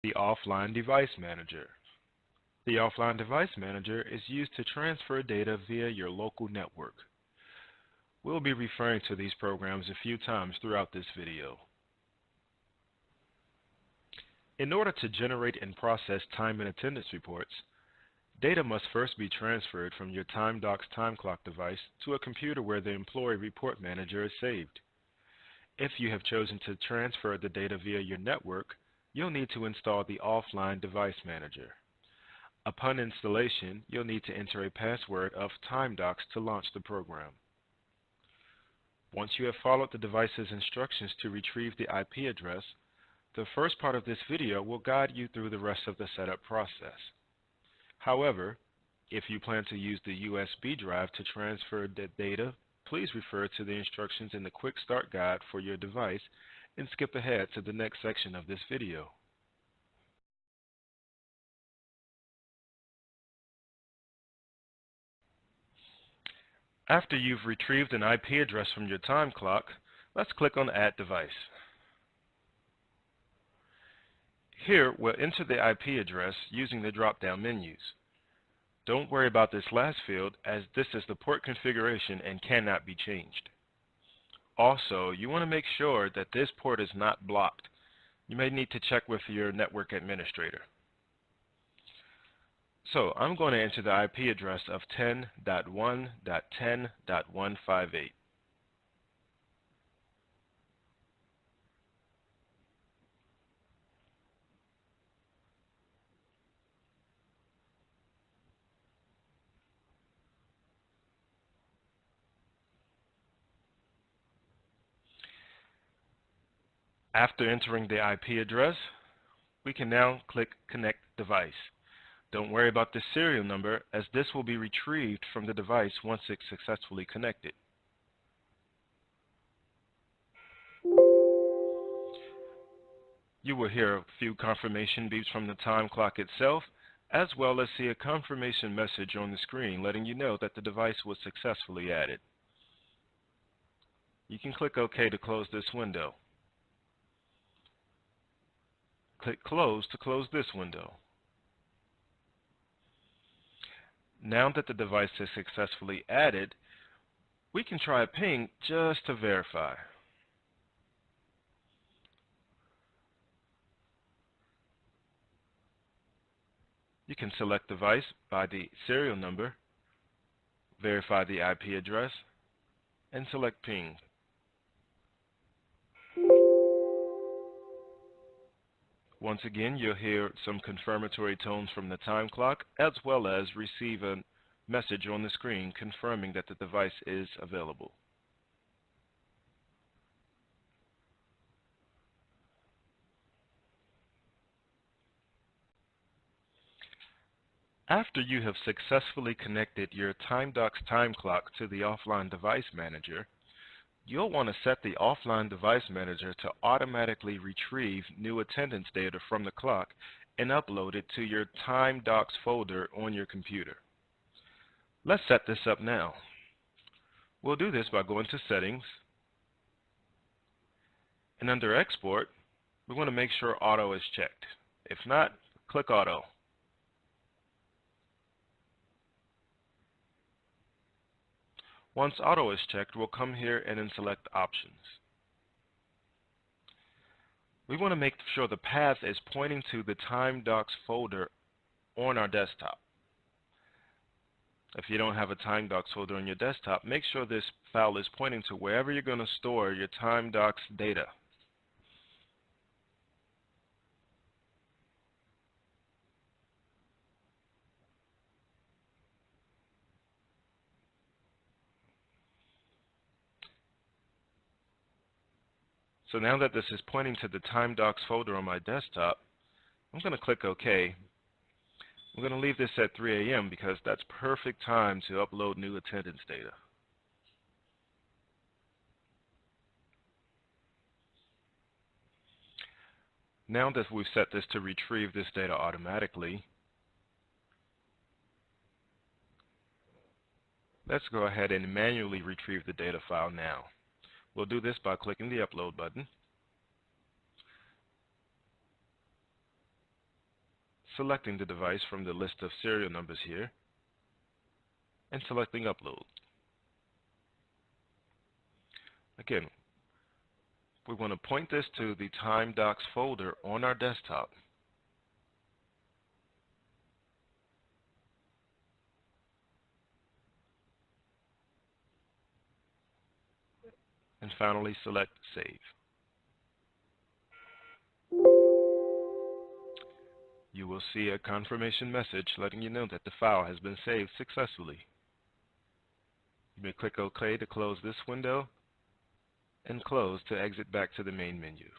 The Offline Device Manager. The Offline Device Manager is used to transfer data via your local network. We'll be referring to these programs a few times throughout this video. In order to generate and process time and attendance reports, data must first be transferred from your Timedox time clock device to a computer where the Employee Report Manager is saved. If you have chosen to transfer the data via your network, you'll need to install the Offline Device Manager. Upon installation, you'll need to enter a password of Timedox to launch the program. Once you have followed the device's instructions to retrieve the IP address, the first part of this video will guide you through the rest of the setup process. However, if you plan to use the USB drive to transfer the data, please refer to the instructions in the Quick Start Guide for your device and skip ahead to the next section of this video. After you've retrieved an IP address from your time clock, let's click on Add Device. Here, we'll enter the IP address using the drop-down menus. Don't worry about this last field, as this is the port configuration and cannot be changed. Also, you want to make sure that this port is not blocked. You may need to check with your network administrator. So I'm going to enter the IP address of 10.1.10.158. After entering the IP address, we can now click Connect Device. Don't worry about the serial number, as this will be retrieved from the device once it's successfully connected. You will hear a few confirmation beeps from the time clock itself, as well as see a confirmation message on the screen letting you know that the device was successfully added. You can click OK to close this window. Click Close to close this window. Now that the device is successfully added, we can try a ping just to verify. You can select device by the serial number, verify the IP address, and select ping. Once again, you'll hear some confirmatory tones from the time clock, as well as receive a message on the screen confirming that the device is available. After you have successfully connected your Timedox time clock to the Offline Device Manager, you'll want to set the Offline Device Manager to automatically retrieve new attendance data from the clock and upload it to your Timedox folder on your computer. Let's set this up now. We'll do this by going to Settings, and under Export, we want to make sure Auto is checked. If not, click Auto. Once Auto is checked, we'll come here and then select Options. We want to make sure the path is pointing to the Timedox folder on our desktop. If you don't have a Timedox folder on your desktop, make sure this file is pointing to wherever you're going to store your Timedox data. So now that this is pointing to the Timedox folder on my desktop, I'm going to click OK. I'm going to leave this at 3 a.m. because that's perfect time to upload new attendance data. Now that we've set this to retrieve this data automatically, let's go ahead and manually retrieve the data file now. We'll do this by clicking the Upload button. selecting the device from the list of serial numbers here and selecting Upload. Again, we want to point this to the Timedox folder on our desktop. And finally select Save. You will see a confirmation message letting you know that the file has been saved successfully. You may click OK to close this window and close to exit back to the main menu.